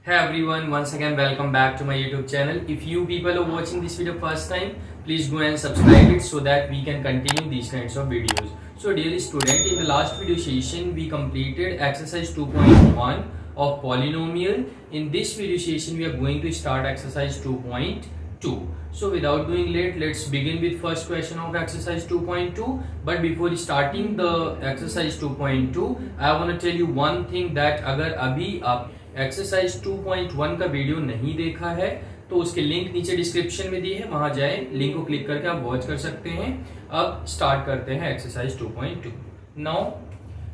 Hey everyone, once again welcome back to my YouTube channel. If you people are watching this video first time, please go and subscribe it so that we can continue these kinds of videos. So dear student, in the last video session we completed exercise 2.1 of polynomial. In this video session we are going to start exercise 2.2. So without doing late, let's begin with first question of exercise 2.2. But before starting the exercise 2.2, I want to tell you one thing that अगर अभी आप exercise 2.1 का video नहीं देखा है तो उसके link नीचे डिस्क्रिप्शन में दी है, वहां जाएं, लिंक को क्लिक करके आप वॉच कर सकते हैं। अब स्टार्ट करते हैं exercise 2.2। Now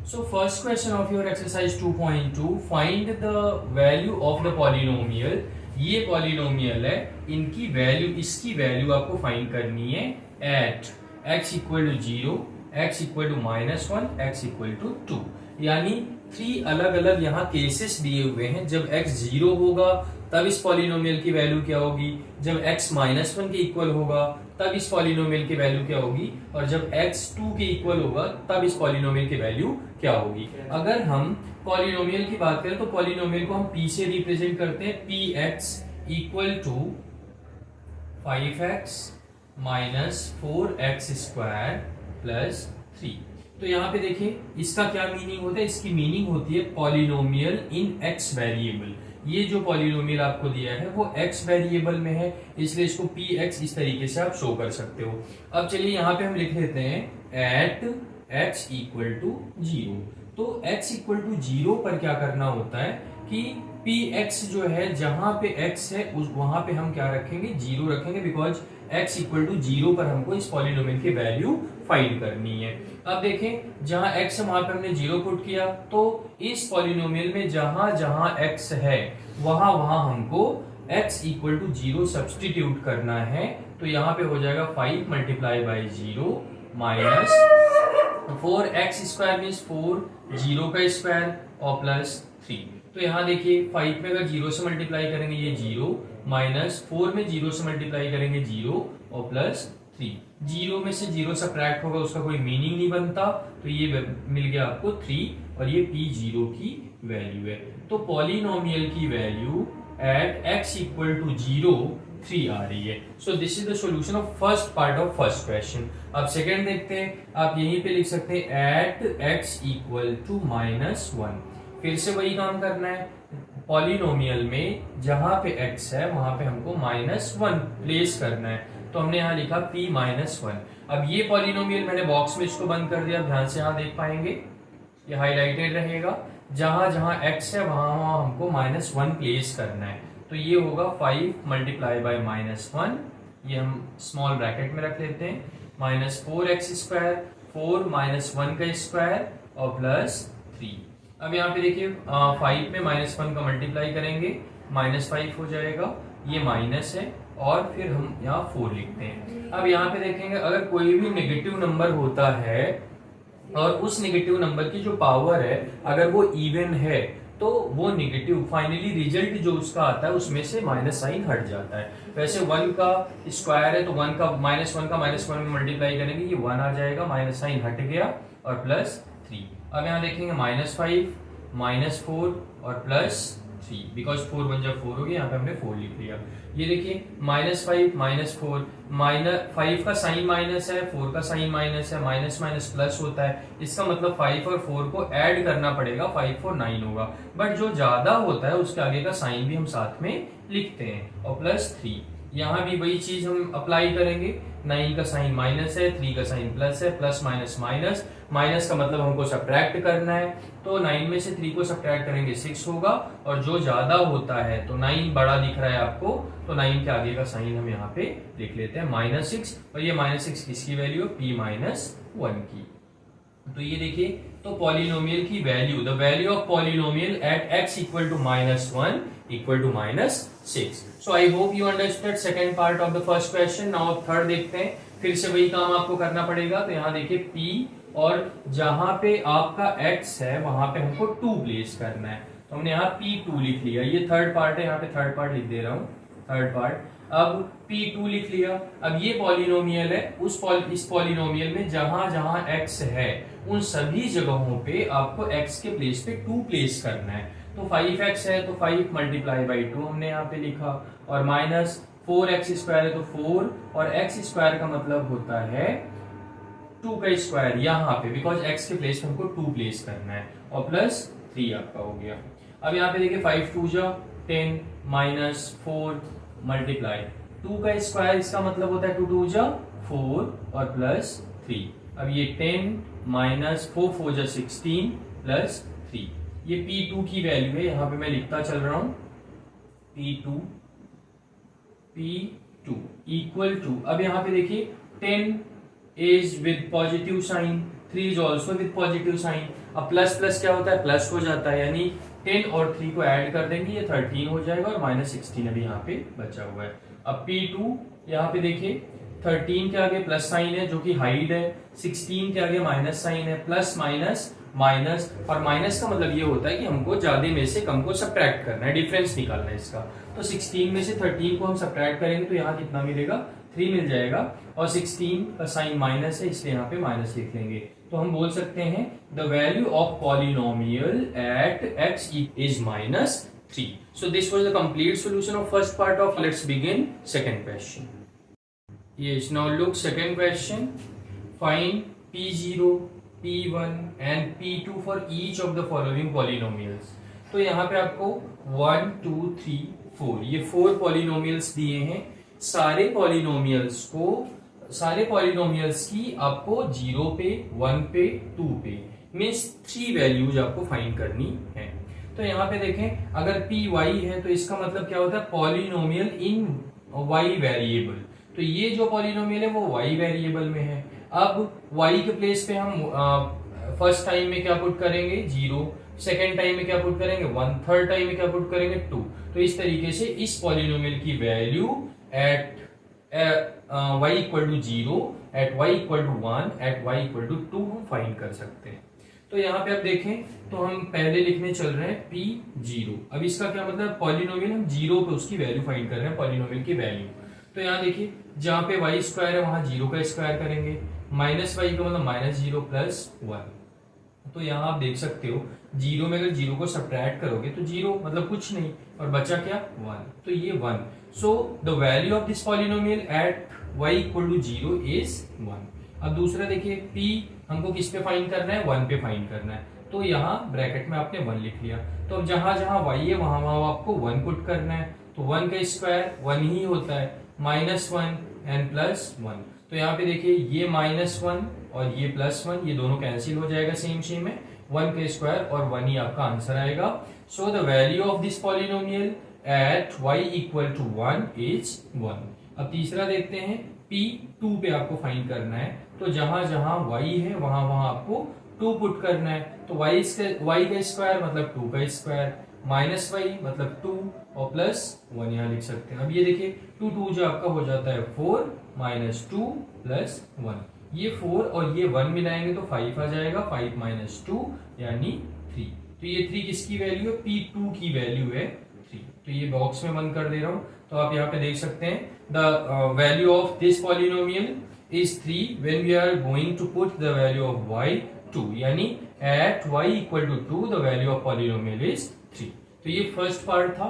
so first question of your exercise 2.2, find the value of the polynomial. ये पॉलिनोमियल है, इनकी वैल्यू, इसकी वैल्यू आपको फाइंड करनी है at x equal to 0, x equal to -1, x equal to 2। यानी 3 अलग अलग यहाँ केसेस दिए हुए हैं। जब x 0 होगा तब इस पॉलिनोमियल की वैल्यू क्या होगी, जब x -1 के इक्वल होगा तब इस पॉलिनोमियल की वैल्यू क्या होगी, और जब x 2 के इक्वल होगा तब इस पॉलिनोमियल की वैल्यू क्या होगी। अगर हम पॉलिनोमियल की बात करें तो पॉलिनोमियल को हम p से रिप्रेजेंट करते हैं, px equal to 5x minus 4x square plus 3। तो यहाँ पे देखिए इसका क्या मीनिंग होता है, इसकी मीनिंग होती है पॉलिनोमियल इन x वेरिएबल। ये जो पॉलिनोमियल आपको दिया है वो x वेरिएबल में है, इसलिए इसको px इस तरीके से आप शो कर सकते हो। अब चलिए यहाँ पे हम लिख लेते हैं एट x इक्वल टू 0। तो x इक्वल टू 0 पर क्या करना होता है कि px जो है, जहां पे x है उस वहां पे हम क्या रखेंगे, 0 रखेंगे, बिकॉज x इक्वल टू 0 पर हमको इस पॉलिनोमियल की वैल्यू फाइंड करनी है। अब देखें जहां x है वहां पे हमने 0 पुट किया, तो इस पॉलिनोमियल में जहां जहां x है वहां वहां हमको x इक्वल टू 0 सब्सटीट्यूट करना है। तो यहाँ पे हो जाएगा 5 multiply by 0 minus 4x square means 4, 0 का स्क्वायर और प्लस 3। तो यहाँ देखिए 5 में अगर 0 से मल्टीप्लाई करेंगे ये 0, माइनस 4 में 0 से मल्टीप्लाई करेंगे 0 और प्लस 3। 0 में से 0 सब्ट्रैक्ट होगा, उसका कोई मीनिंग नहीं बनता, तो ये मिल गया आपको 3 और ये p0 की वैल्यू है। तो पॉलिनोमियल की value at x equal to 0 3 आ रही है। So this is the solution of first part of first question. अब सेकंड देखते हैं, आप यहीं पे लिख सकते हैं एट x इक्वल टू -1। फिर से वही काम करना है, पॉलिनोमियल में जहां पे x है वहां पे हमको -1 प्लेस करना है। तो हमने यहाँ लिखा p-1। अब ये पॉलिनोमियल मैंने बॉक्स में इसको बंद कर दिया, ध्यान से यहाँ देख पाएंगे, ये हाईलाइटेड रहेगा। जहां जहां x है वहां वहां हमको -1 प्लेस करना है। तो ये होगा 5 मल्टीप्लाई बाई -1, ये हम स्मॉल ब्रैकेट में रख लेते हैं, माइनस 4x स्क्वायर, 4 -1 का स्क्वायर और प्लस 3। अब यहाँ पे देखिए 5 में -1 का मल्टीप्लाई करेंगे, -5 हो जाएगा, ये माइनस है, और फिर हम यहाँ 4 लिखते हैं। अब यहाँ पे देखेंगे अगर कोई भी नेगेटिव नंबर होता है और उस नेगेटिव नंबर की जो पावर है अगर वो इवन है तो वो नेगेटिव, फाइनली रिजल्ट जो उसका आता है उसमें से माइनस साइन हट जाता है। वैसे 1 का स्क्वायर है तो 1 का -1 में मल्टीप्लाई करेंगे, ये 1 आ जाएगा, माइनस साइन हट गया और प्लस 3। अब यहाँ देखेंगे -5, -4 और प्लस 3, बिकॉज 4 1 जब 4 हो गया, यहाँ पे हमने 4 लिख लिया। ये देखिए -5 -4, -5 का साइन माइनस है, 4 का साइन माइनस है, माइनस माइनस प्लस होता है, इसका मतलब 5 और 4 को ऐड करना पड़ेगा, 5 4 9 होगा। बट जो ज्यादा होता है उसके आगे का साइन भी हम साथ में लिखते हैं, और प्लस 3। यहाँ भी वही चीज हम अप्लाई करेंगे, 9 का साइन माइनस है, 3 का साइन प्लस है, प्लस माइनस माइनस, माइनस का मतलब हमको सब्ट्रैक्ट करना है, तो 9 में से 3 को सब्ट्रैक्ट करेंगे 6 होगा, और जो ज्यादा होता है तो 9 बड़ा दिख रहा है आपको, तो 9 के आगे का साइन हम यहाँ पे लिख लेते हैं -6, और ये -6 किसकी वैल्यू है, p-1 की। तो ये देखिए, तो पॉलिनोमियल की value, the value of polynomial at x equal to -1 equal to -6। So I hope you understood second part of the first question. Now third देखते हैं, फिर से वही काम आपको करना पड़ेगा। तो यहाँ देखिए p, और जहां पे आपका x है वहां पे हमको 2 प्लेस करना है, तो हमने यहाँ p2 लिख लिया। ये थर्ड पार्ट है, यहाँ पे थर्ड पार्ट लिख दे रहा हूँ, थर्ड पार्ट। अब p2 लिख लिया। अब ये पॉलिनोमियल है, इस पॉलिनोमियल में जहां जहां x है उन सभी जगहों पे आपको x के प्लेस पे 2 प्लेस करना है। तो 5x है तो 5 मल्टीप्लाई बाई 2 हमने यहाँ पे लिखा, और माइनस 4x स्क्वायर है तो 4, और x स्क्वायर का मतलब होता है 2 का स्क्वायर यहाँ पे, बिकॉज x के प्लेस में हमको 2 प्लेस करना है, और प्लस 3 आपका हो गया। अब यहाँ पे देखिए 5 2 जा 10 माइनस 4 मल्टीप्लाई 2 का स्क्वायर, इसका मतलब होता है 2 2 जा 4 और प्लस 3। अब ये 10 माइनस 4 4 जा 16 प्लस 3, ये P2 की वैल्यू है, यहाँ पे मैं लिखता चल रहा हूं P2 इक्वल टू, अब यहाँ पे देखिए 10 is with positive sign, 3 is also with positive sign. अब प्लस प्लस क्या होता है, प्लस हो जाता है, यानी 10 और 3 को ऐड कर देंगे, ये 13 हो जाएगा, और माइनस 16 अभी यहाँ पे बचा हुआ है। अब P2 यहाँ पे देखिए 13 के आगे प्लस साइन है जो कि हाइड है, 16 के आगे माइनस साइन है, प्लस माइनस माइनस, और माइनस का मतलब ये होता है कि हमको ज्यादा में से कम को सब्ट्रैक्ट करना है, डिफरेंस निकालना है इसका। तो 16 में से 13 को हम सब्ट्रैक्ट करेंगे तो यहाँ कितना मिलेगा, 3 मिल जाएगा, और 16 का साइन माइनस है इसलिए यहाँ पे माइनस लिख लेंगे। तो हम बोल सकते हैं the value of polynomial at x is -3। So this was the complete solution of first part of, let's begin second question. Yes, now look second question. Find P0, P1 and P2 for each of the following polynomials. तो यहाँ पे आपको 1 2 3 4 ये 4 polynomials दिए हैं। सारे polynomials की आपको 0 पे 1 पे 2 पे मीन्स 3 वैल्यूज आपको फाइंड करनी है। तो यहाँ पे देखें, अगर Py है तो इसका मतलब क्या होता है, पॉलिनोमियल इन y वेरिएबल। तो ये जो पॉलिनोमियल है वो y वेरिएबल में है। अब y के प्लेस पे हम फर्स्ट टाइम में क्या पुट करेंगे, 0, सेकेंड टाइम में क्या पुट करेंगे 1, थर्ड टाइम में क्या पुट करेंगे 2। तो इस तरीके से इस पॉलिनोमियल की value at y equal to 0, at y equal to 1, at y equal to 2 हम फाइंड कर सकते हैं। तो यहाँ पे आप देखें तो हम पहले लिखने चल रहे हैं P0। अब इसका क्या मतलब, पॉलिनोमियल हम 0 पे उसकी वैल्यू फाइंड कर रहे हैं, पॉलिनोमियल की वैल्यू। तो यहाँ देखिए जहां पे y स्क्वायर है वहां 0 का स्क्वायर करेंगे, माइनस y का मतलब -0 प्लस 1। तो यहाँ आप देख सकते हो 0 में अगर 0 को सब्ट्रैक्ट करोगे तो 0 मतलब कुछ नहीं, और बचा क्या 1, तो ये 1। So the value of this polynomial at y equal to 0 is 1। अब दूसरा देखिए P हमको किस पे फाइंड करना है, 1 पे फाइंड करना है। तो यहाँ ब्रैकेट में आपने 1 लिख लिया। तो अब जहां जहां y है वहां वहां आपको 1 पुट करना है। तो 1 का स्क्वायर 1 ही होता है, -1 एंड +1। तो यहाँ पे देखिए ये -1 और ये +1, ये दोनों कैंसिल हो जाएगा सेम सेम में, 1 का स्क्वायर और 1 ही आपका आंसर आएगा। So the value of this polynomial at y equal to 1 is 1। अब तीसरा देखते हैं, P2 पे आपको फाइंड करना है। तो जहां जहां y है वहां वहां आपको 2 पुट करना है। तो y का स्क्वायर मतलब 2 का स्क्वायर, -y मतलब 2 और +1 यहाँ लिख सकते हैं। अब ये देखिए 2 2 जो आपका हो जाता है 4 -2 +1, ये 4 और ये 1 मिलाएंगे तो 5 आ जाएगा, 5 - 2 यानी 3। तो ये 3 किसकी वैल्यू है, P2 की वैल्यू है 3। तो ये बॉक्स में बंद कर दे रहा हूं। तो आप यहाँ पे देख सकते हैं the value of this polynomial is 3 when we are going to put the value of y 2, यानी at y equal to 2 the value of polynomial is 3। तो ये फर्स्ट पार्ट था।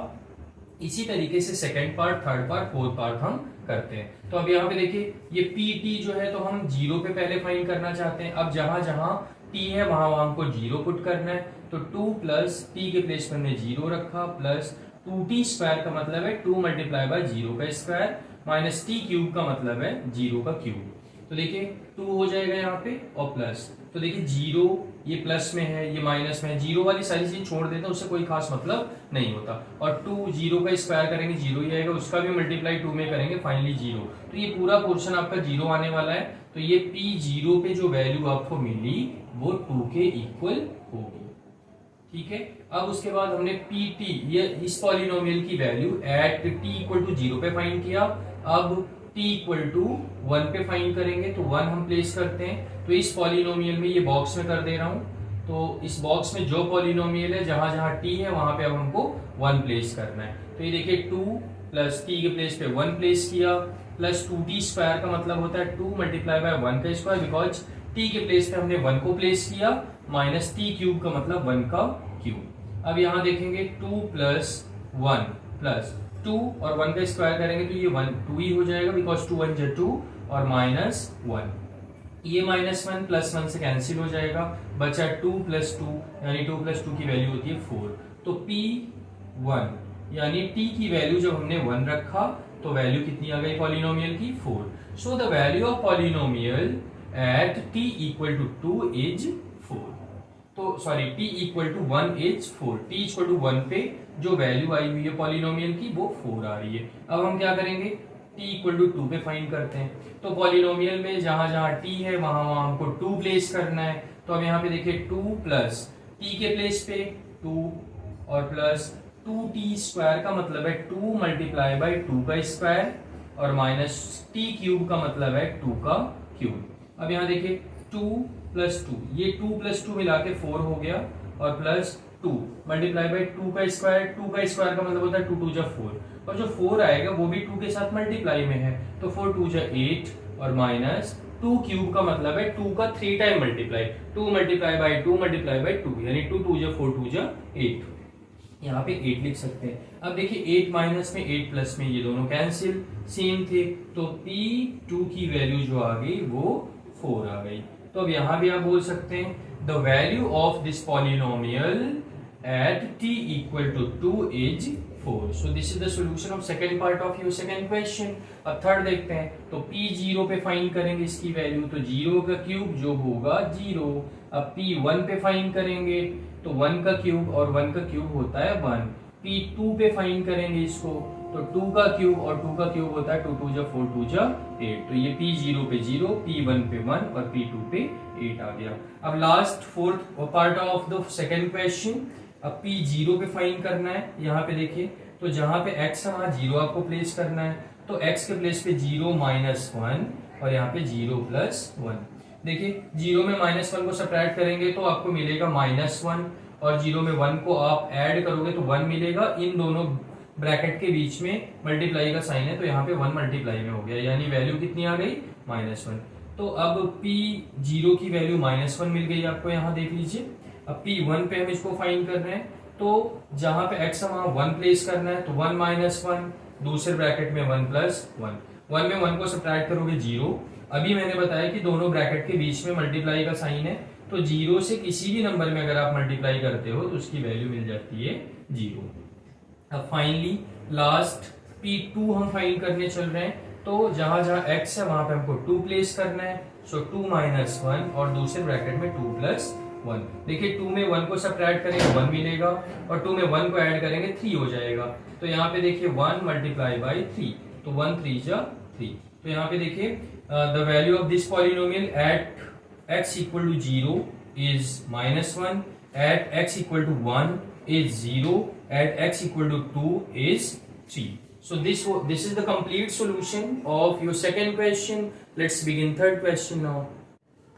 इसी तरीके से second part, third part, fourth part हम करते हैं। तो अब यहाँ पे देखिए ये Pt जो है तो हम 0 पे पहले फाइंड करना चाहते हैं। अब जहां जहां t है वहां वहां हमको 0 पुट करना है। तो 2 प्लस t के प्लेस पर हमने 0 रखा, प्लस 2t स्क्वायर का मतलब है 2 मल्टीप्लाई बाय 0 का स्क्वायर, माइनस t क्यूब का मतलब है 0 का क्यूब। तो देखिए 2 हो जाएगा यहाँ पे और प्लस, तो देखिए 0 ये प्लस में है, ये माइनस में है, 0 वाली सारी चीज छोड़ देते हैं, उससे कोई खास मतलब नहीं होता। और 2 0 का स्क्वायर करेंगे 0 ही आएगा, उसका भी मल्टीप्लाई 2 में करेंगे, फाइनली 0। तो ये पूरा पोर्शन आपका 0 आने वाला है। तो ये P0 पे जो वैल्यू आपको मिली वो 2 के इक्वल होगी, ठीक है। अब उसके बाद हमने Pt ये इस पॉलिनोमियल की value at t equal to 0 पे फाइंड किया। अब t इक्वल टू 1 पे फाइंड करेंगे तो 1 हम प्लेस करते हैं। तो इस पॉलिनोमियल में ये बॉक्स में कर दे रहा हूं। तो इस बॉक्स में जो पॉलिनोमियल है जहां जहां t है वहां पे अब हमको 1 प्लेस करना है। तो ये देखिए 2 प्लस t के प्लेस पे 1 प्लेस किया, प्लस 2t स्क्वायर का मतलब होता है 2 मल्टीप्लाई बाय 1 का स्क्वायर, बिकॉज t के प्लेस पे हमने 1 को प्लेस किया, माइनस t क्यूब का मतलब 1 का क्यूब। अब यहाँ देखेंगे 2 प्लस 1 प्लस 2 और 1 का स्क्वायर करेंगे तो ये 2 ही हो जाएगा, बिकॉज 2 1 2 और -1, ये -1 प्लस 1 से कैंसिल हो जाएगा, बचा 2 प्लस 2, यानी 2 प्लस 2 की वैल्यू होती है 4। तो P1 यानी t की वैल्यू जब हमने 1 रखा तो वैल्यू कितनी आ गई पॉलिनोमियल की? 4। So the value of polynomial at t equal to 2 is 4। तो sorry, t equal to 1 is 4। t equal to 1 पे जो वैल्यू आई हुई है पॉलिनोमियल की वो 4 आ रही है। अब हम क्या करेंगे, t इक्वल टू 2 पे फाइंड करते हैं। तो पॉलिनोमियल में जहां जहां t है वहां वहां हमको 2 प्लेस करना है। तो अब यहाँ पे देखिए 2 प्लस t के प्लेस पे 2 और प्लस 2t स्क्वायर का मतलब है 2 मल्टीप्लाई बाई 2 का स्क्वायर और माइनस t क्यूब का मतलब है 2 का क्यूब। अब यहाँ देखिए 2 प्लस 2, ये 2 प्लस 2 मिला के 4 हो गया और प्लस 2 मल्टीप्लाई बाई 2 का स्क्वायर, 2 का स्क्वायर का मतलब होता है 2 2 जा 4 और जो 4 आएगा वो भी 2 के साथ मल्टीप्लाई में है तो 4 2 जा 8 और माइनस 2 क्यूब का मतलब है 2 का 3 time multiply, 2 multiply by 2 multiply by 2 यानी 2 2 जा 4 2 जा 8, यहाँ पे 8 लिख सकते हैं। अब देखिए 8 माइनस में 8 प्लस में ये दोनों कैंसिल सेम थे तो P2 की वैल्यू जो आ गई वो 4 आ गई। तो अब यहाँ भी आप बोल सकते हैं the value of this polynomial at t equal to 2 is 4। So this is the solution of second part of your second question. अब थर्ड देखते हैं तो P0 पे फाइंड करेंगे इसकी वैल्यू, तो 0 का क्यूब जो होगा 0। अब P1 पे फाइंड करेंगे तो 1 का क्यूब और 1 का क्यूब होता है 1। P2 पे फाइंड करेंगे इसको तो 2 का क्यूब और 2 का क्यूब होता है 2 2 जा 4 2 जा 8। तो ये P0 पे 0, P1 पे 1 और P2 पे 8 आ गया। अब last fourth part of the second question, अब P0 पे फाइंड करना है। यहाँ पे देखिए तो जहां पे x है वहां 0 आपको प्लेस करना है, तो x के प्लेस पे 0 माइनस 1 और यहाँ पे 0 प्लस 1। देखिए 0 में -1 को सब्ट्रैक्ट करेंगे तो आपको मिलेगा -1 और 0 में 1 को आप ऐड करोगे तो 1 मिलेगा। इन दोनों ब्रैकेट के बीच में मल्टीप्लाई का साइन है तो यहाँ पे 1 मल्टीप्लाई में हो गया, यानी वैल्यू कितनी आ गई? -1। तो अब P0 की वैल्यू -1 मिल गई आपको, यहाँ देख लीजिए। अब P1 पे हम इसको फाइंड कर रहे हैं तो जहां पे x है वहां 1 प्लेस करना है तो 1 माइनस 1, दूसरे ब्रैकेट में 1 प्लस 1, 1 में 1 को सब्ट्रैक्ट करोगे 0। अभी मैंने बताया कि दोनों ब्रैकेट के बीच में मल्टीप्लाई का साइन है तो 0 से किसी भी नंबर में अगर आप मल्टीप्लाई करते हो तो उसकी वैल्यू मिल जाती है 0। अब फाइनली लास्ट P2 हम फाइंड करने चल रहे हैं तो जहां जहां x है वहां पे हमको 2 प्लेस करना है, सो 2 माइनस 1 और दूसरे ब्रैकेट में 2 प्लस 1। देखिए 2 में 1 को सब्ट्रैक्ट करेंगे 1 मिलेगा और 2 में 1 को ऐड करेंगे 3 हो जाएगा। तो यहाँ पे देखिए 1 मल्टीप्लाई बाई 3 तो 1 3 जा 3। तो यहाँ पे देखिए the value of this polynomial at x equal to 0 is -1, at x equal to 1 is 0, at x equal to 2 is 3. So this is the complete solution of your second question. Let's begin third question now.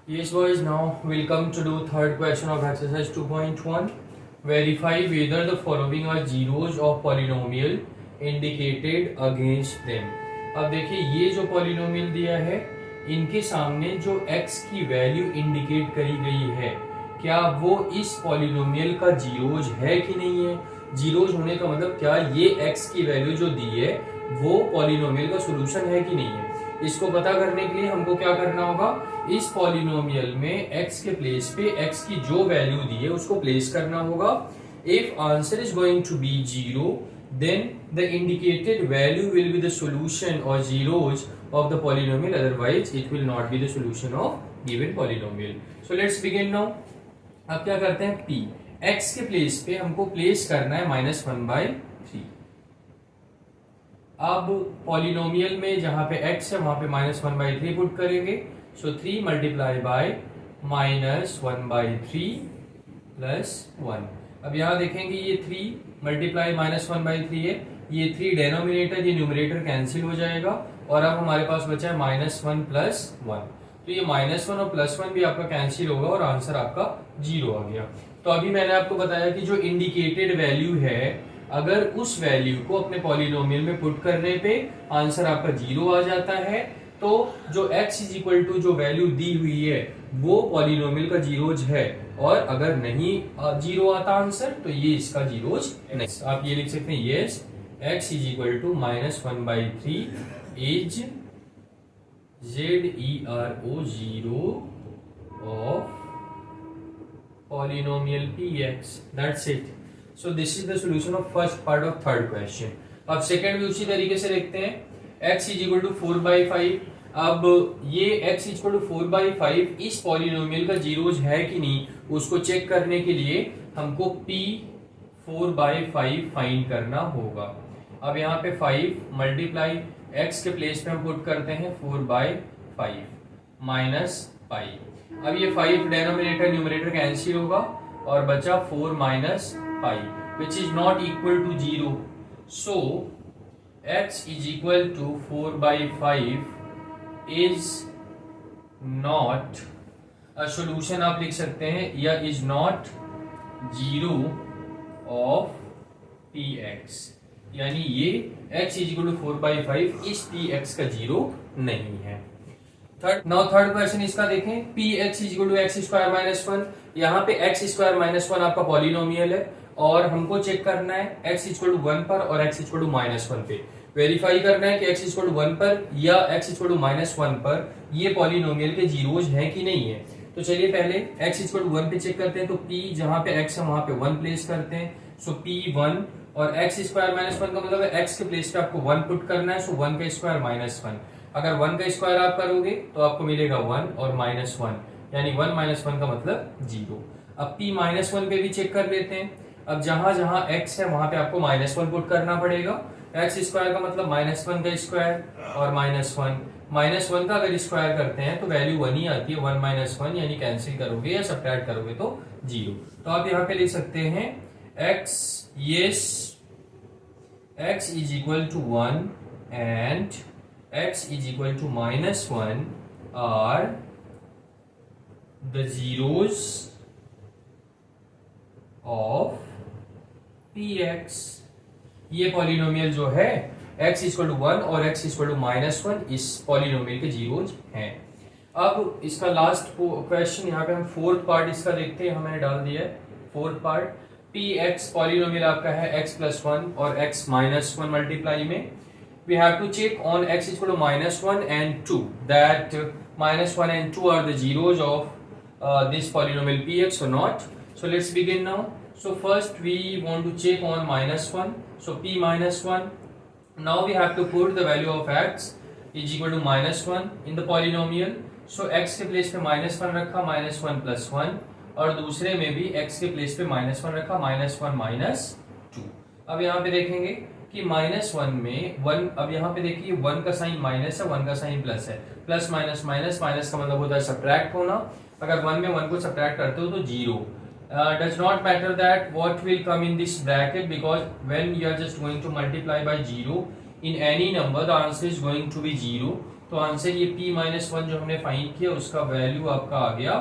Yes boys, now we'll come to do third question of exercise 2.1. Verify whether the following are zeros of polynomial indicated against them. अब देखिए ये जो polynomial दिया है इनके सामने जो x की वैल्यू इंडिकेट करी गई है क्या वो इस पॉलिनोमियल का जीरोज है कि नहीं है। जीरोज होने का मतलब क्या ये x की वैल्यू जो दी है वो पॉलिनोमियल का सॉल्यूशन है कि नहीं है। इसको पता करने के लिए हमको क्या करना होगा, इस पॉलिनोमियल में x के प्लेस पे x की जो वैल्यू दी है उसको प्लेस करना होगा। If answer is going to be 0 then the indicated value will be the solution or zeros of the polynomial, otherwise it will not be the solution of given polynomial. So let's begin now. अब क्या करते हैं, p x के place पे हमको place करना है -1/3। अब पॉलिनोमियल में जहां पे x है वहां पे -1/3 पुट करेंगे, सो 3 मल्टीप्लाई बाय -1/3 प्लस 1। अब यहाँ देखेंगे ये 3 मल्टीप्लाई -1/3 है, ये 3 डेनोमिनेटर ये न्यूमरेटर कैंसिल हो जाएगा और अब हमारे पास बचा है -1 प्लस 1। तो ये -1 और +1 भी आपका कैंसिल होगा और आंसर आपका 0 आ गया। तो अभी मैंने आपको बताया कि जो इंडिकेटेड वैल्यू है अगर उस वैल्यू को अपने पॉलिनोमियल में पुट करने पे आंसर आपका 0 आ जाता है, तो जो x इज इक्वल टू जो वैल्यू दी हुई है वो पॉलिनोमियल का जीरोज है। और अगर नहीं जीरो आता आंसर तो ये इसका जीरोज नहीं। आप ये लिख सकते हैं yes x is equal to -1/3 is ZERO zero of polynomial px. That's it. So this is the solution of first part of third question. अब सेकंड भी उसी तरीके से देखते हैं। x is equal to 4/5। अब ये x इज इक्वल टू 4/5 इस पॉलिनोमियल का जीरोज है कि नहीं उसको चेक करने के लिए हमको p 4/5 फाइंड करना होगा। अब यहाँ पे 5 मल्टीप्लाई x के प्लेस पे हम पुट करते हैं 4/5 माइनस पाई। अब ये 5 डेनोमिनेटर न्यूमरेटर कैंसिल होगा और बचा 4 minus pi which is not equal to 0। So x is equal to 4/5 is not solution आप लिख सकते हैं या is not zero of px, यानी ये x इज इक्वल टू 4/5 इस px का जीरो नहीं है। थर्ड क्वेश्चन इसका देखें। px is equal to x square minus 1। यहाँ पे एक्स स्क्वायर माइनस 1 आपका पॉलिनोमियल है और हमको चेक करना है x इक्वल टू 1 पर और x इक्वल टू -1 पे। वेरीफाई करना है कि x इक्वल टू 1 पर या x इक्वल टू -1 पर ये पॉलिनोमियल के जीरोज हैं कि नहीं है। तो चलिए पहले x इक्वल टू 1 पे चेक करते हैं। तो p जहां पे x है वहां पे 1 प्लेस करते हैं। सो p 1 और x स्क्वायर माइनस 1 का मतलब है x के प्लेस पे आपको 1 पुट करना है। सो 1 का स्क्वायर -1। अगर 1 का स्क्वायर आप करोगे तो आपको मिलेगा 1 और -1, यानी 1 -1 का मतलब 0। अब p -1 पे भी चेक कर लेते हैं। अब जहां जहां x है वहां पे आपको -1 पुट करना पड़ेगा। x स्क्वायर का मतलब -1 का स्क्वायर और -1 का अगर स्क्वायर करते हैं तो वैल्यू 1 ही आती है। 1 -1 यानी कैंसिल करोगे या सब्ट्रैक्ट करोगे तो 0। तो आप यहाँ पे लिख सकते हैं x is equal to 1 and x is equal to -1 are the zeros of px। ये पॉलिनोमियल जो है x इक्वल टू 1 और x इक्वल टू -1 इस पॉलिनोमियल के जीरोज हैं। अब इसका लास्ट क्वेश्चन यहाँ पे हम फोर्थ पार्ट इसका देखते हैं। हमने डाल दिया है फोर्थ पार्ट। px पॉलिनोमियल आपका है x + 1 और x -1 मल्टीप्लाई में। We have to check on x equal to -1 and 2 that -1 and 2 are the zeros of this polynomial px or not. So let's begin now. So first we want to check on -1. So p -1. Now we have to put the value of x is equal to -1 in the polynomial. So x के place पे -1 रखा, -1 + 1 और दूसरे में भी x के place पे -1 रखा, -1 - 2। अब यहाँ पे देखेंगे कि -1 में 1, अब यहाँ पे देखिए 1 का साइन माइनस है, 1 का साइन प्लस है। प्लस माइनस माइनस माइनस का मतलब होता है सब्ट्रैक्ट होना। अगर 1 में 1 को सब्ट्रैक्ट करते हो तो 0। Does not matter that what will come in this bracket because when you are just going to multiply by 0 in any number the answer is going to be 0। तो आंसर ये p -1 जो हमने find किया उसका value आपका आ गया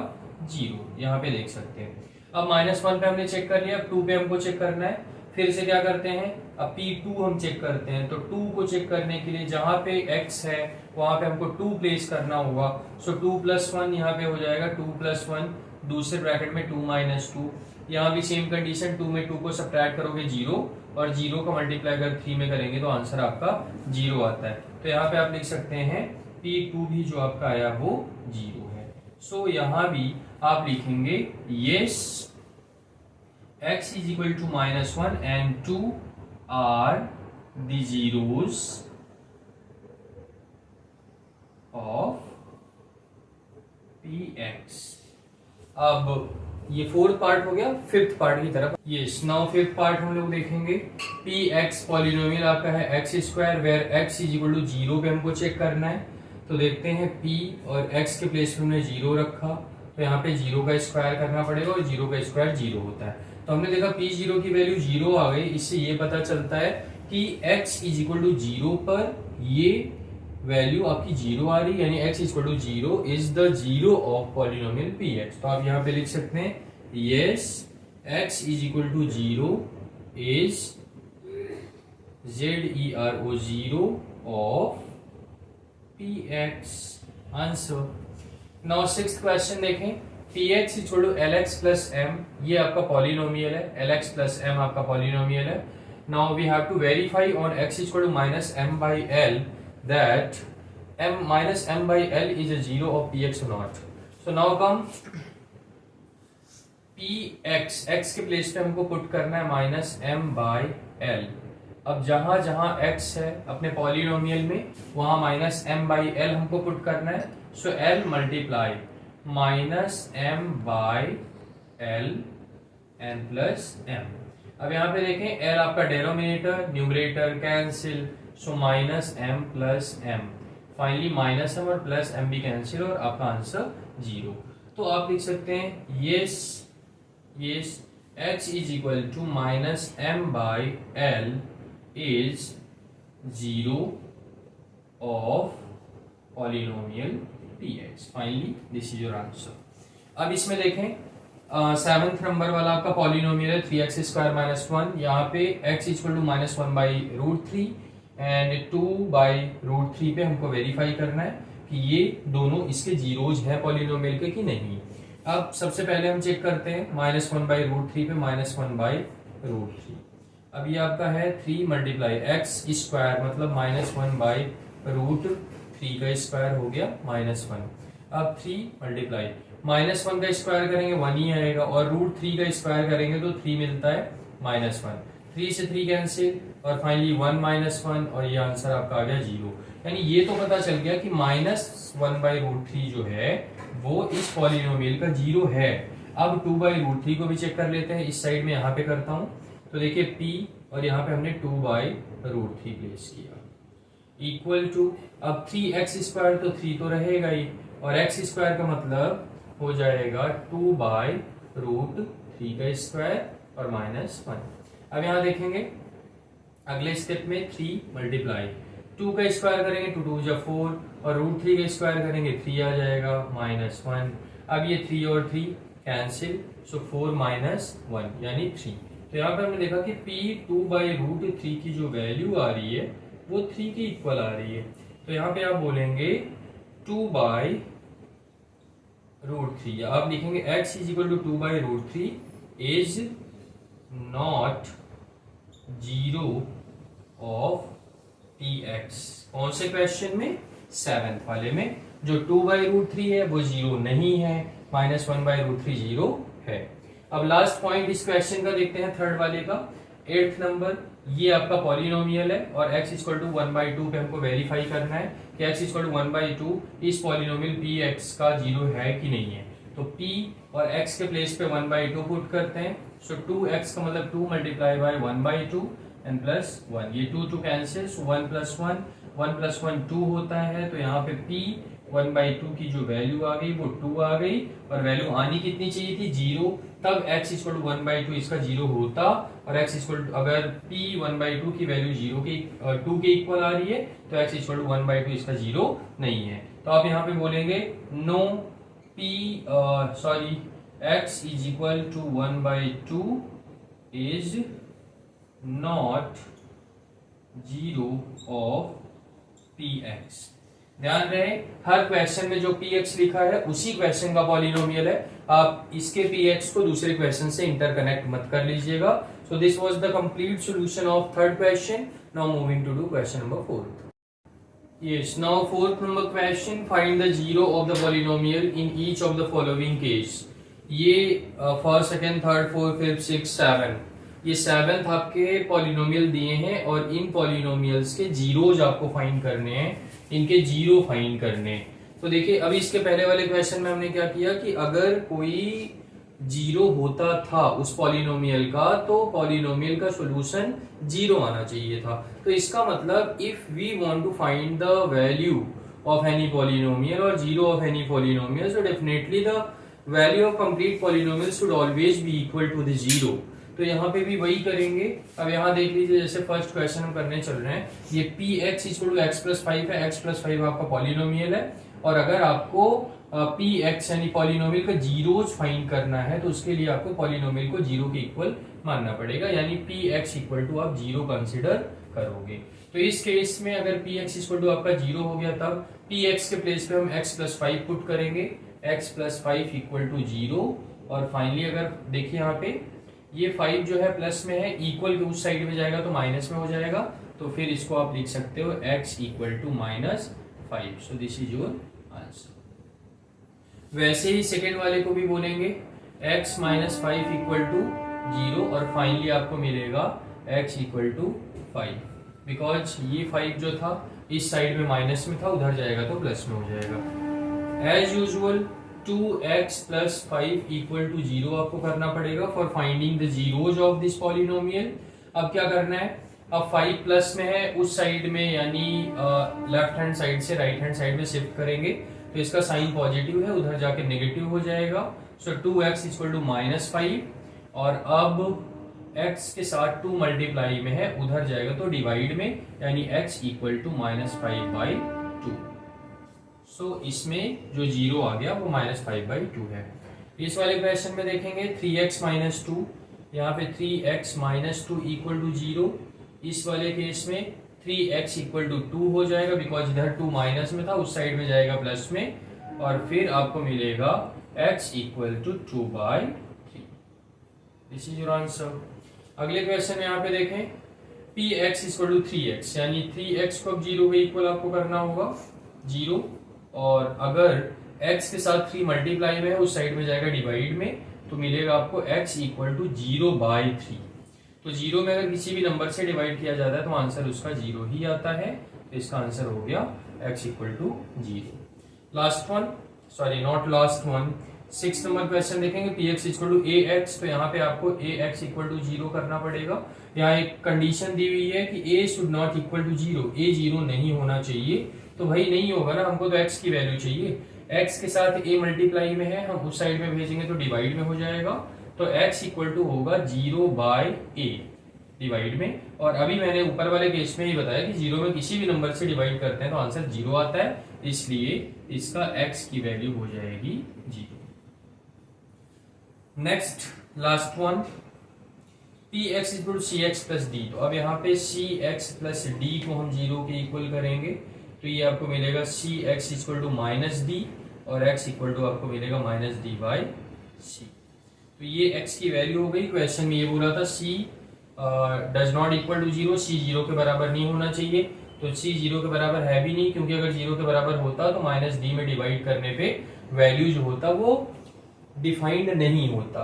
0। यहाँ पे देख सकते हैं। अब -1 पे हमने चेक कर लिया, अब 2 पे हमको चेक करना है। फिर से क्या करते हैं, अब p2 हम चेक करते हैं। तो 2 को चेक करने के लिए जहां पे x है वहां पे हमको 2 प्लेस करना होगा। सो 2 + 1 यहाँ पे हो जाएगा 2 + 1, दूसरे ब्रैकेट में 2 - 2। यहाँ भी सेम कंडीशन, 2 में 2 को सब्ट्रैक्ट करोगे 0 और 0 का मल्टीप्लाई अगर 3 में करेंगे तो आंसर आपका 0 आता है। तो यहाँ पे आप लिख सकते हैं p2 भी जो आपका आया वो 0 है। सो यहाँ भी आप लिखेंगे yes x is equal to -1 and 2 are the zeros of px। अब ये फोर्थ पार्ट हो गया। फिफ्थ पार्ट की तरफ यस नाउ फिफ्थ पार्ट हम लोग देखेंगे। px पॉलिनोमियल आपका है x² where x is equal to 0 पे हमको चेक करना है। तो देखते हैं p और x के प्लेस पे हमने 0 रखा तो यहाँ पे 0 का स्क्वायर करना पड़ेगा और 0 का स्क्वायर 0 होता है। तो हमने देखा p0 की वैल्यू 0 आ गई। इससे ये पता चलता है कि x इज इक्वल टू 0 पर ये वैल्यू आपकी 0 आ रही है, यानी x equal to 0 is the zero of polynomial px। तो आप यहाँ पे लिख सकते हैं yes x is equal to 0 is ZERO 0 of px। Answer. Now sixth question देखें। P X equal to L X plus M, ये आपका पॉलिनोमियल है, एल एक्स प्लस एम आपका पॉलिनोमियल है. Now we have to verify on X equal to minus M by L that m minus m by l is a zero of px or not. So now come px, x के place पे हमको put करना है minus m by l. अब जहां जहां x है अपने पॉलिनोमियल में वहां माइनस m by l हमको पुट करना है. So l multiply minus m by l n plus m. अब यहाँ पे देखें l आपका denominator numerator cancel, so minus m plus m. Finally minus m और प्लस m भी कैंसिल और आपका आंसर 0. तो आप लिख सकते हैं yes x is equal to minus m by l is 0 of polynomial px. Finally this is your answer. अब इसमें देखें 7th नंबर वाला आपका पॉलिनोमियल है 3x स्क्वायर माइनस 1. यहाँ पे x equal to minus 1 by root 3 and 2 by root 3 पे हमको वेरीफाई करना है कि ये दोनों इसके जीरोज हैं पॉलिनोमियल के कि नहीं. अब सबसे पहले हम चेक करते हैं माइनस 1 बाई रूट 3 पे माइनस 1 बाई रूट 3. अब ये आपका है 3 मल्टीप्लाई एक्स स्क्वायर मतलब माइनस 1 बाई रूट 3 का स्क्वायर हो गया माइनस 1. अब 3 मल्टीप्लाई माइनस 1 का स्क्वायर करेंगे 1 ही आएगा और रूट 3 का स्क्वायर करेंगे तो 3 मिलता है माइनस 1. 3 से 3 कैंसिल और फाइनली 1 माइनस 1 और ये आंसर आपका आ गया 0. यानी ये तो पता चल गया कि माइनस 1 बाई रूट 3 जो है वो इस पॉलिनोमियल का 0 है. अब 2 बाई रूट 3 को भी चेक कर लेते हैं. इस साइड में यहाँ पे करता हूँ तो देखिए p और यहाँ पे हमने 2 बाई रूट 3 प्लेस किया इक्वल टू. अब 3x स्क्वायर तो 3 तो रहेगा ही और x स्क्वायर का मतलब हो जाएगा 2 बाई रूट 3 का स्क्वायर और माइनस 1. अब यहाँ देखेंगे अगले स्टेप में 3 मल्टीप्लाई 2 का स्क्वायर करेंगे 2 2 जा 4 और रूट 3 का स्क्वायर करेंगे 3 आ जाएगा माइनस 1. अब ये 3 और 3 कैंसिल सो 4 माइनस 1 यानी 3. तो यहाँ पे हमने देखा कि p 2 बाई रूट 3 की जो वैल्यू आ रही है वो 3 के इक्वल आ रही है. तो यहाँ पे आप बोलेंगे 2 बाई रूट 3 आप लिखेंगे x is equal to 2 by root 3 is not 0 of px. कौन से क्वेश्चन में? 7th वाले में. जो 2 बाई रूट 3 है वो 0 नहीं है, माइनस 1 बाई रूट 3 0 है. अब लास्ट पॉइंट इस क्वेश्चन का देखते हैं 3rd वाले का. 8th नंबर ये आपका पॉलिनोमियल है और x इक्वल टू 1 बाई 2 पे हमको वेरीफाई करना है कि x इक्वल टू 1 बाई 2 इस पॉलिनोमियल px का 0 है कि नहीं है. तो p और x के प्लेस पे 1 बाई 2 पुट करते हैं. सो 2x का मतलब 2 multiply by 1 by 2 and plus 1. ये 2 2 कैंसिल सो 1 प्लस 1 2 होता है. तो यहाँ पे p 1 बाई 2 की जो वैल्यू आ गई वो 2 आ गई और वैल्यू आनी कितनी चाहिए थी 0. तब x इक्वल टू 1 बाई 2 इसका 0 होता और x इक्वल टू अगर p 1 बाई 2 की वैल्यू 2 के इक्वल आ रही है तो x इक्वल टू 1 बाई 2 इसका 0 नहीं है. तो आप यहाँ पे बोलेंगे no x is equal to 1 by 2 is not 0 of px. ध्यान रहे हर क्वेश्चन में जो px लिखा है उसी क्वेश्चन का पॉलिनोमियल है. आप इसके px को दूसरे क्वेश्चन से इंटरकनेक्ट मत कर लीजिएगा. So this was the complete solution of 3rd question. Now moving to do question number 4th. Yes, now 4th number question, find the zero of the polynomial in each of the following case. ये 1st, 2nd, 3rd, 4th, 5th, 6th, 7 ये 7th आपके polynomial दिए हैं और इन polynomials के zeros आपको find करने हैं, इनके जीरो फाइंड करने हैं. तो देखिए अभी इसके पहले वाले क्वेश्चन में हमने क्या किया कि अगर कोई जीरो होता था उस पॉलिनोमियल का तो पॉलिनोमियल का सॉल्यूशन 0 आना चाहिए था. तो इसका मतलब if we want to find the value of any polynomial और zero of any polynomial so definitely the value of complete polynomial should always be equal to the 0. तो यहाँ पे भी वही करेंगे. अब यहाँ देख लीजिए जैसे फर्स्ट क्वेश्चन हम करने चल रहे हैं ये px equal to x plus 5 है. x प्लस 5 आपका पॉलिनोमियल है और अगर आपको px यानी पॉलिनोमियल का जीरोज फाइंड करना है तो उसके लिए आपको पॉलिनोमियल को 0 के इक्वल मानना पड़ेगा. यानी px इक्वल टू आप 0 कंसिडर करोगे. तो इस केस में अगर px इक्वल टू आपका 0 हो गया तब px के प्लेस पे हम x प्लस 5 पुट करेंगे. x plus 5 equal to 0। और फाइनली अगर देखिए यहाँ पे ये 5 जो है प्लस में है, इक्वल के उस साइड में जाएगा तो माइनस में हो जाएगा, तो फिर इसको आप लिख सकते हो x equal to -5। So this is your answer. वैसे ही सेकेंड वाले को भी बोलेंगे x माइनस 5 इक्वल टू 0 और फाइनली आपको मिलेगा x इक्वल टू 5, बिकॉज ये 5 जो था इस साइड में माइनस में था, उधर जाएगा तो प्लस में हो जाएगा। As usual 2x plus 5 equal to 0 आपको करना पड़ेगा for finding the zeros of this polynomial. अब क्या करना है, अब 5 प्लस में है उस साइड में, यानी लेफ्ट हैंड साइड से राइट हैंड साइड में शिफ्ट करेंगे तो इसका साइन पॉजिटिव है, उधर जाके नेगेटिव हो जाएगा। सो 2x इक्वल टू -5 और अब x के साथ 2 मल्टीप्लाई में है, उधर जाएगा तो डिवाइड में, यानी x इक्वल टू -5/2। सो इसमें जो 0 आ गया वो -5/2 है। इस वाले क्वेश्चन में देखेंगे 3x माइनस 2, यहाँ पे 3x माइनस 2 इक्वल टू 0। इस वाले केस में 3x इक्वल टू 2 हो जाएगा, बिकॉज इधर 2 माइनस में था, उस साइड में जाएगा प्लस में, और फिर आपको मिलेगा x equal to 2/3। This is your answer. अगले क्वेश्चन में यहाँ पे देखें px इक्वल टू 3x, यानी 3x को अब 0 के इक्वल आपको करना होगा 0, और अगर x के साथ 3 मल्टीप्लाई में है उस साइड में जाएगा डिवाइड में, तो मिलेगा आपको x इक्वल टू 0/3। तो 0 में अगर किसी भी नंबर से डिवाइड किया जाता है तो आंसर उसका 0 ही आता है, तो इसका आंसर हो गया x equal to 0। Last one, sorry not last one, 6 number question देखेंगे px इक्वल टू ax। तो यहाँ पे आपको ax इक्वल टू 0 करना पड़ेगा। यहाँ एक कंडीशन दी हुई है कि a should not equal to 0, a 0 नहीं होना चाहिए, तो भाई नहीं होगा ना, हमको तो x की वैल्यू चाहिए। x के साथ a मल्टीप्लाई में है, हम उस साइड में भेजेंगे तो डिवाइड में हो जाएगा, तो x इक्वल टू होगा 0/a डिवाइड में। और अभी मैंने ऊपर वाले केस में ही बताया कि 0 में किसी भी नंबर से डिवाइड करते हैं तो आंसर 0 आता है, इसलिए इसका x की वैल्यू हो जाएगी 0। Next last one, px equal to cx plus d। तो अब यहाँ पे cx प्लस d को हम 0 के इक्वल करेंगे, तो ये आपको मिलेगा cx इक्वल टू -d और x इक्वल टू आपको मिलेगा -d/c। तो ये x की वैल्यू हो गई। क्वेश्चन में ये बोला था c does not equal to 0, c 0 के बराबर नहीं होना चाहिए, तो c 0 के बराबर है भी नहीं, क्योंकि अगर 0 के बराबर होता तो -d में डिवाइड करने पे वैल्यू जो होता वो डिफाइंड नहीं होता।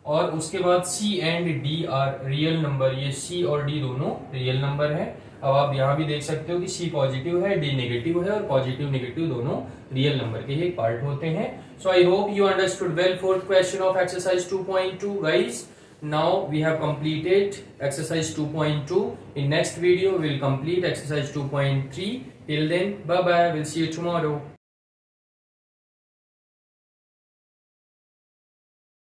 और उसके बाद c and d are real number, ये c और d दोनों रियल नंबर है। अब आप यहाँ भी देख सकते हो कि c पॉजिटिव है, d नेगेटिव है, और पॉजिटिव नेगेटिव दोनों रियल नंबर के ही पार्ट होते हैं। So I hope you understood well fourth question of exercise 2.2 guys. Now we have completed exercise 2.2. In next video we will complete exercise 2.3. Till then, bye bye. We'll see you tomorrow.